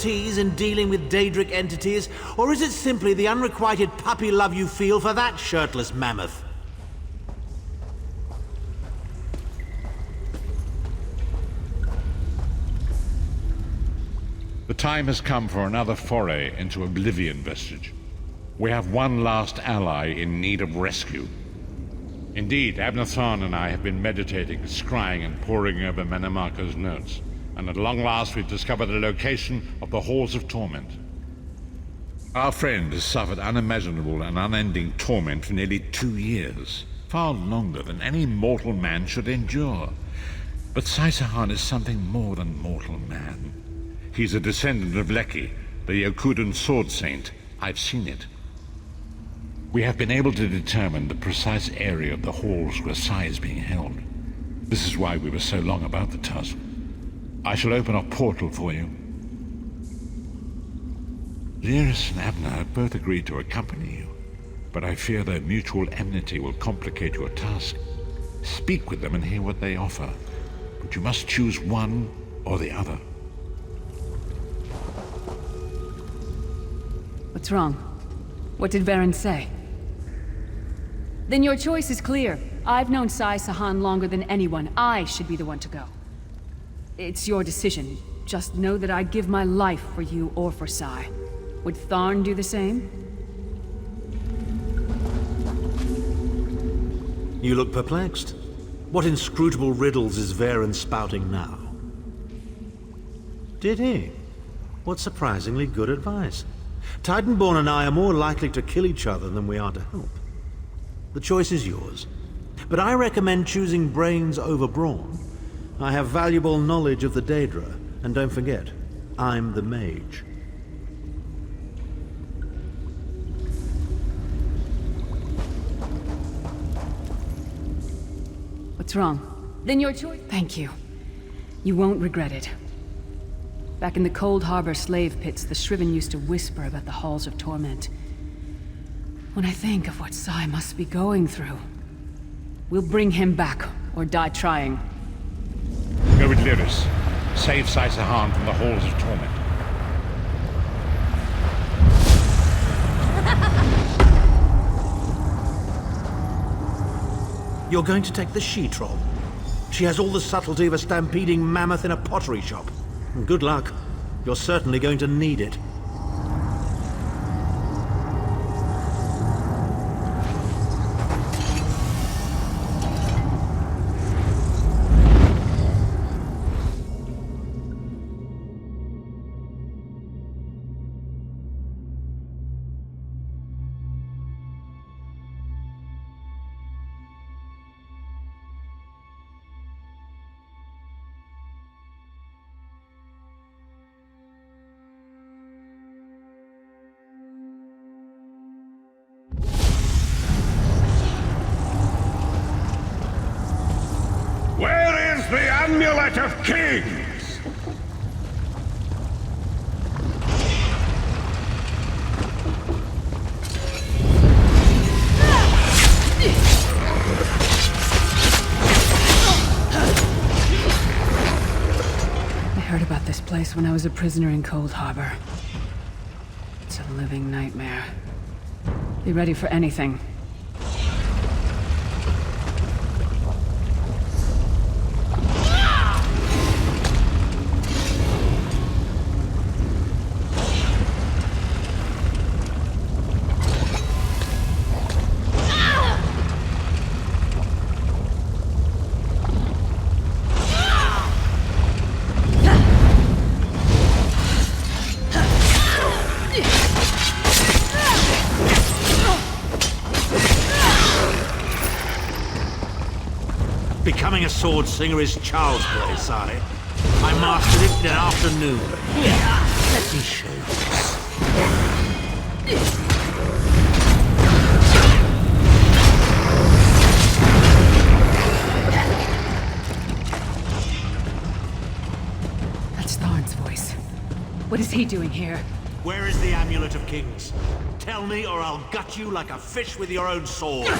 expertise in dealing with Daedric entities, or is it simply the unrequited puppy love you feel for that shirtless mammoth? The time has come for another foray into Oblivion Vestige. We have one last ally in need of rescue. Indeed, Abnathan and I have been meditating, scrying, and poring over Menamarco's notes, and at long last we've discovered the location of the Halls of Torment. Our friend has suffered unimaginable and unending torment for nearly 2 years, far longer than any mortal man should endure. But Sai Sahan is something more than mortal man. He's a descendant of Leki, the Yokudan sword saint. I've seen it. We have been able to determine the precise area of the halls where Sai is being held. This is why we were so long about the task. I shall open a portal for you. Lyris and Abner have both agreed to accompany you, but I fear their mutual enmity will complicate your task. Speak with them and hear what they offer, but you must choose one or the other. What's wrong? What did Varen say? Then your choice is clear. I've known Sai Sahan longer than anyone. I should be the one to go. It's your decision. Just know that I'd give my life for you or for Sai. Would Tharn do the same? You look perplexed. What inscrutable riddles is Varen spouting now? Did he? What surprisingly good advice. Titanborn and I are more likely to kill each other than we are to help. The choice is yours. But I recommend choosing brains over brawn. I have valuable knowledge of the Daedra, and don't forget, I'm the mage. What's wrong? Then your choice. Thank you. You won't regret it. Back in the Cold Harbor slave pits, the Shriven used to whisper about the Halls of Torment. When I think of what Sai must be going through, we'll bring him back, or die trying. Go with Lyris. Save Sai Sahan from the Halls of Torment. You're going to take the she-troll. She has all the subtlety of a stampeding mammoth in a pottery shop. Good luck. You're certainly going to need it. Where is the Amulet of Kings? I heard about this place when I was a prisoner in Cold Harbor. It's a living nightmare. Be ready for anything. Becoming a sword singer is child's play, Sai. I mastered it in an afternoon. Here, let me show you. That's Tharn's voice. What is he doing here? Where is the Amulet of Kings? Tell me or I'll gut you like a fish with your own sword.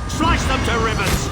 Slice them to ribbons!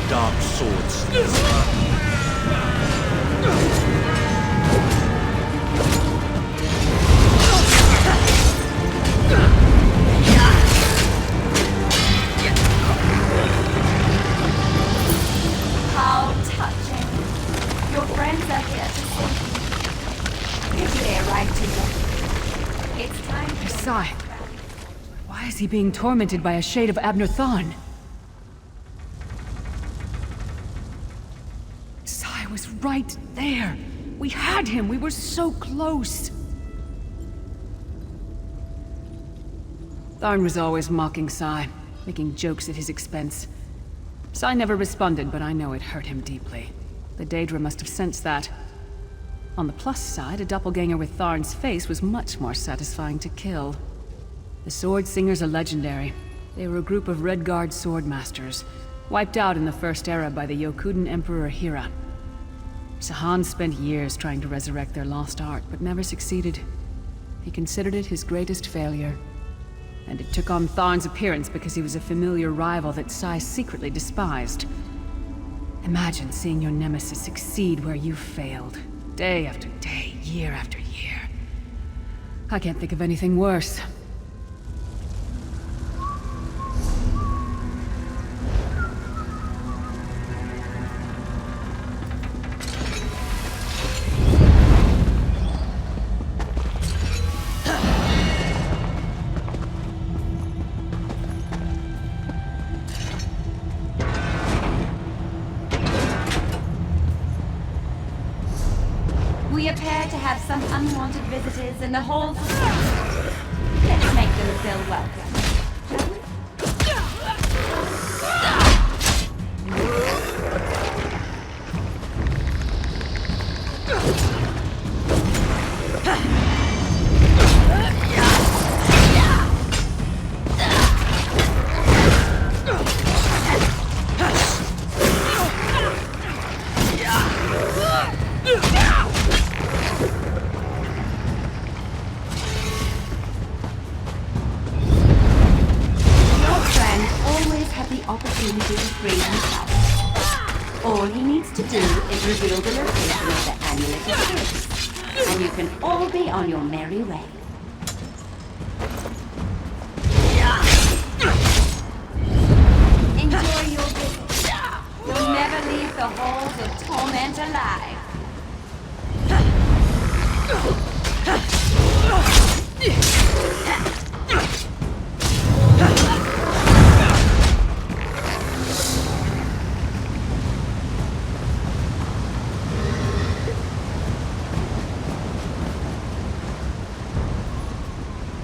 dark swords. How touching. Your friends are here to see you. Give their right to you. It's time to... Sai, why is he being tormented by a shade of Abner Thawne? Sai was right there. We had him. We were so close. Thawne was always mocking Sai, making jokes at his expense. Sai never responded, but I know it hurt him deeply. The Daedra must have sensed that. On the plus side, a doppelganger with Tharn's face was much more satisfying to kill. The Sword Singers are legendary. They were a group of Red Guard sword masters, wiped out in the First Era by the Yokudan Emperor Hira. Sahan spent years trying to resurrect their lost art, but never succeeded. He considered it his greatest failure. And it took on Tharn's appearance because he was a familiar rival that Sai secretly despised. Imagine seeing your nemesis succeed where you failed. Day after day, year after year. I can't think of anything worse. We appear to have some unwanted visitors in the halls of... Let's make them feel welcome, shall we? Opportunity to free himself. All he needs to do is reveal the location of the amulet of spirits, and you can all be on your merry way. Enjoy your visit. You'll never leave the halls of Torment alive.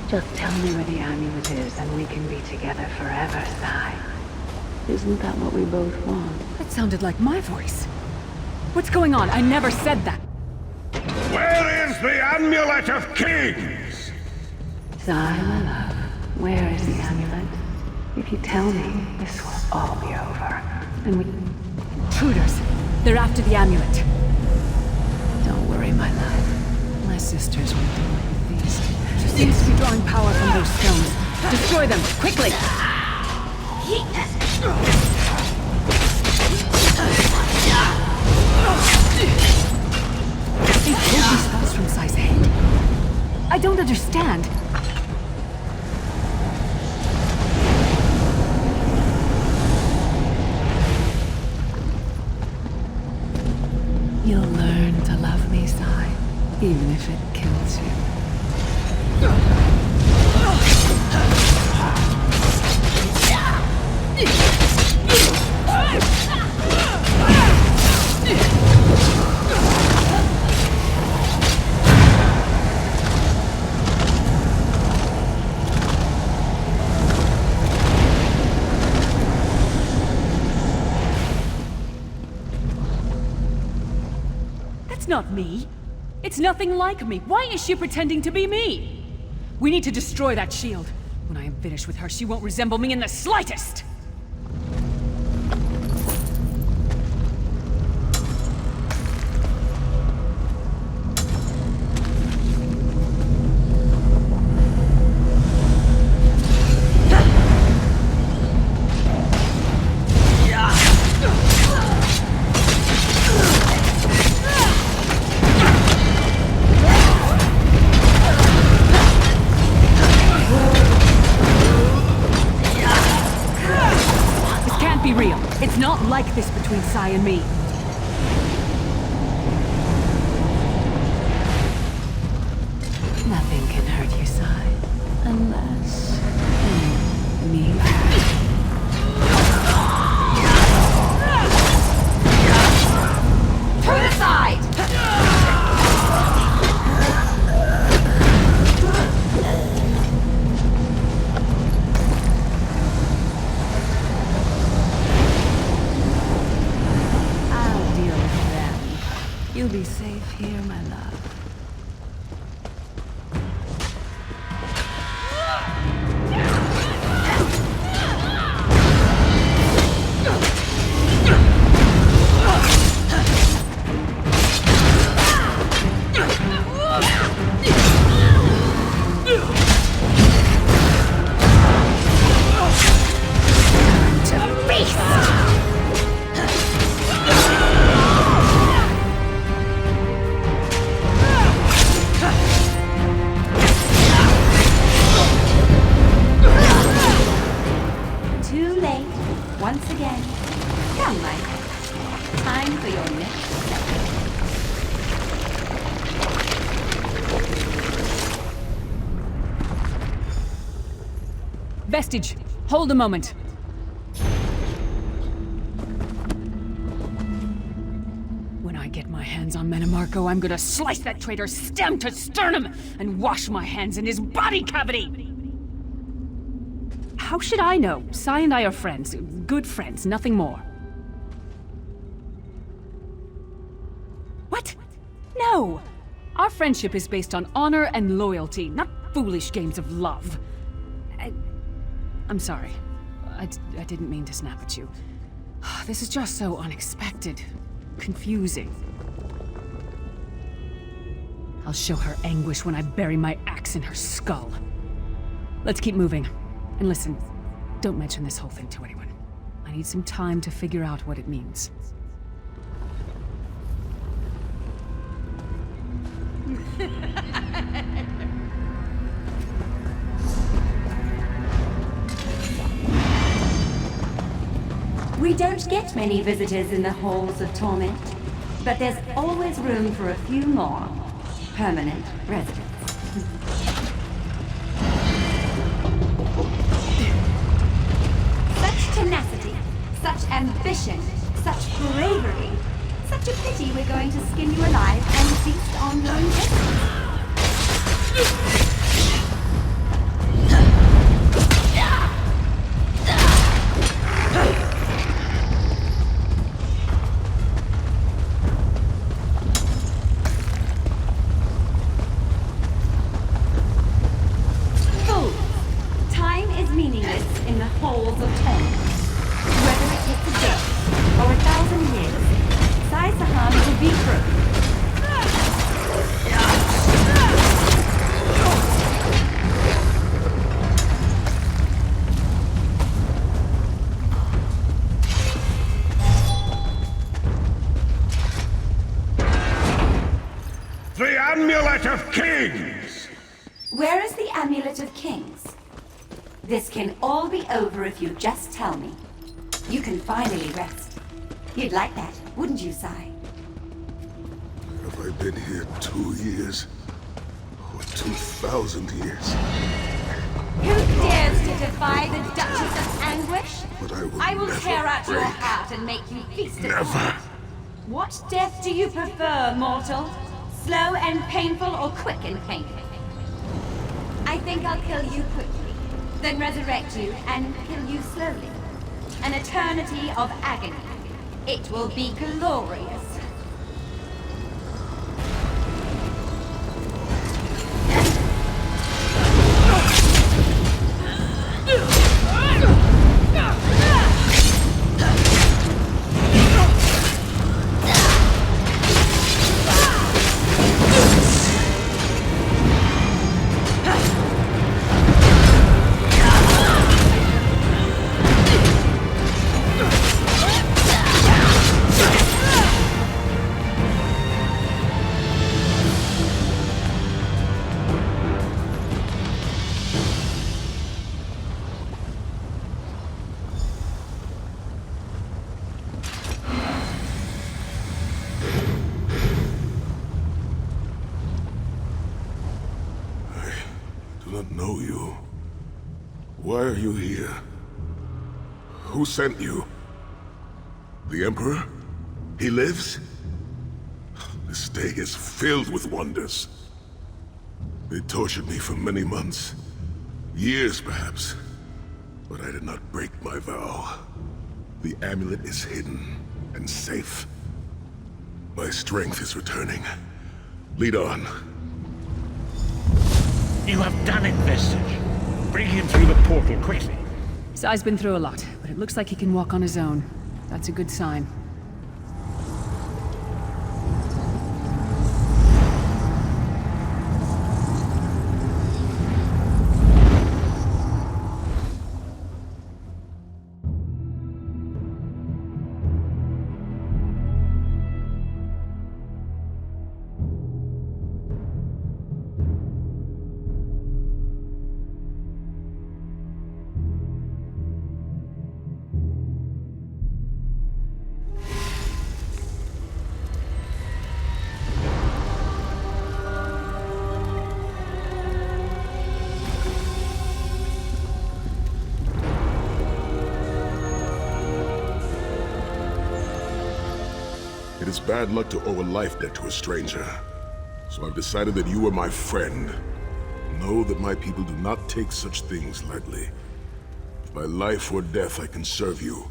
Just tell me where the amulet is and we can be together forever, Sai. Isn't that what we both want? That sounded like my voice. What's going on? I never said that. Where is the Amulet of Kings? Sai, my love, where is the amulet? If you tell me, this will all be over. And we... Intruders. They're after the amulet. Don't worry, my love. My sisters will deal with these. She seems to be drawing power from those stones. Destroy them, quickly! They pulled these spells from Sai's head. I don't understand. You'll learn to love me, Sai, even if it kills you. That's not me. It's nothing like me. Why is she pretending to be me? We need to destroy that shield. When I am finished with her, she won't resemble me in the slightest! Be real. It's not like this between Sai and me. Nothing can hurt you, Sai. Unless... me. To the side! I'll deal with them. You'll be safe here, my love. Too late. Once again. Come, my friend. Time for your next step. Vestige, hold a moment. When I get my hands on Menomarco, I'm gonna slice that traitor stem to sternum and wash my hands in his body cavity! How should I know? Sai and I are friends. Good friends, nothing more. What? No! Our friendship is based on honor and loyalty, not foolish games of love. I'm sorry. I didn't mean to snap at you. This is just so unexpected. Confusing. I'll show her anguish when I bury my axe in her skull. Let's keep moving. And listen, don't mention this whole thing to anyone. I need some time to figure out what it means. We don't get many visitors in the halls of Torment, but there's always room for a few more permanent residents. Such tenacity, such ambition, such bravery. Such a pity we're going to skin you alive and feast on your intestines. Time is meaningless in the halls of Torment. Whether it takes a day or 1,000 years, Sai Sahan will be through. The Amulet of Kings! Where is the Amulet of Kings? This can all be over if you just tell me. You can finally rest. You'd like that, wouldn't you, Sai? Have I been here 2 years? Or 2,000 years? Who dares to defy the Duchess of Anguish? But I will never tear out your break. heart and make you feast upon Never! it. What death do you prefer, mortal? Slow and painful or quick and painful? I think I'll kill you quickly, then resurrect you and kill you slowly. An eternity of agony. It will be glorious. Why are you here? Who sent you? The Emperor? He lives? This day is filled with wonders. They tortured me for many months. Years, perhaps. But I did not break my vow. The amulet is hidden and safe. My strength is returning. Lead on. You have done it, Vestige. Bring him through the portal quickly. Sai's been through a lot, but it looks like he can walk on his own. That's a good sign. It is bad luck to owe a life debt to a stranger. So I've decided that you are my friend. Know that my people do not take such things lightly. If by life or death I can serve you,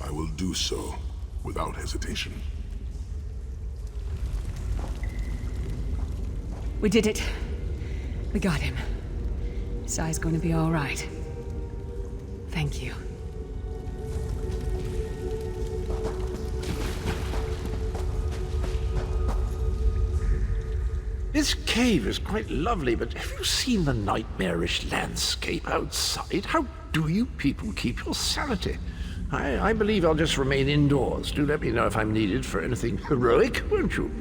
I will do so without hesitation. We did it. We got him. Sai's going to be all right. Thank you. This cave is quite lovely, but have you seen the nightmarish landscape outside? How do you people keep your sanity? I believe I'll just remain indoors. Do let me know if I'm needed for anything heroic, won't you?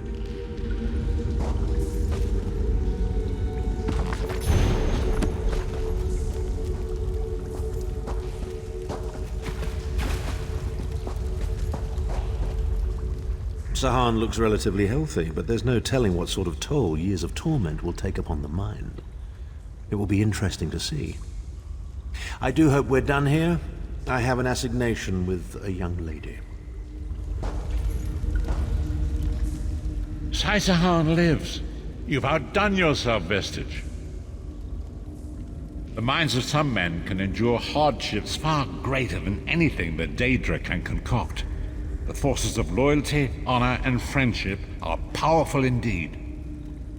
Sahan looks relatively healthy, but there's no telling what sort of toll years of torment will take upon the mind. It will be interesting to see. I do hope we're done here. I have an assignation with a young lady. Sai Sahan lives. You've outdone yourself, Vestige. The minds of some men can endure hardships far greater than anything that Daedra can concoct. The forces of loyalty, honor, and friendship are powerful indeed.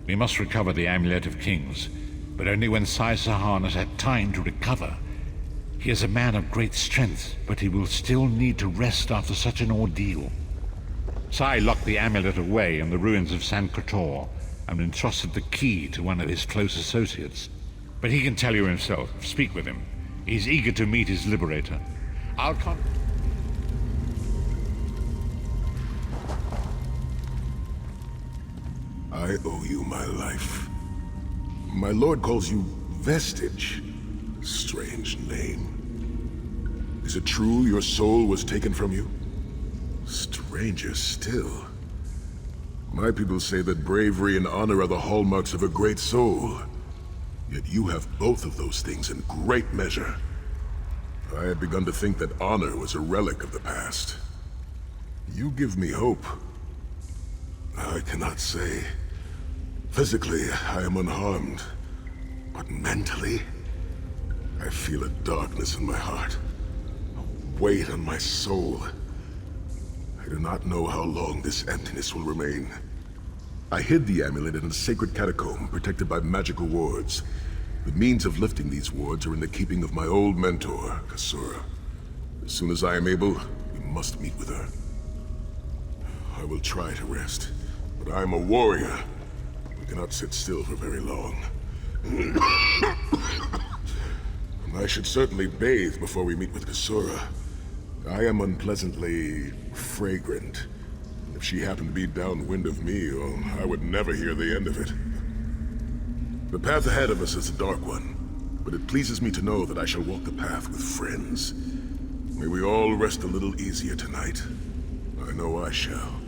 We must recover the Amulet of Kings, but only when Sai Sahan has had time to recover. He is a man of great strength, but he will still need to rest after such an ordeal. Sai locked the amulet away in the ruins of San Kotor and entrusted the key to one of his close associates. But he can tell you himself. Speak with him. He's eager to meet his liberator. I owe you my life. My lord calls you Vestige. Strange name. Is it true your soul was taken from you? Stranger still. My people say that bravery and honor are the hallmarks of a great soul. Yet you have both of those things in great measure. I had begun to think that honor was a relic of the past. You give me hope. I cannot say. Physically, I am unharmed. But mentally, I feel a darkness in my heart. A weight on my soul. I do not know how long this emptiness will remain. I hid the amulet in a sacred catacomb protected by magical wards. The means of lifting these wards are in the keeping of my old mentor, Kasura. As soon as I am able, we must meet with her. I will try to rest, but I am a warrior. We cannot sit still for very long. I should certainly bathe before we meet with Kasura. I am unpleasantly fragrant. If she happened to be downwind of me, I would never hear the end of it. The path ahead of us is a dark one, but it pleases me to know that I shall walk the path with friends. May we all rest a little easier tonight. I know I shall.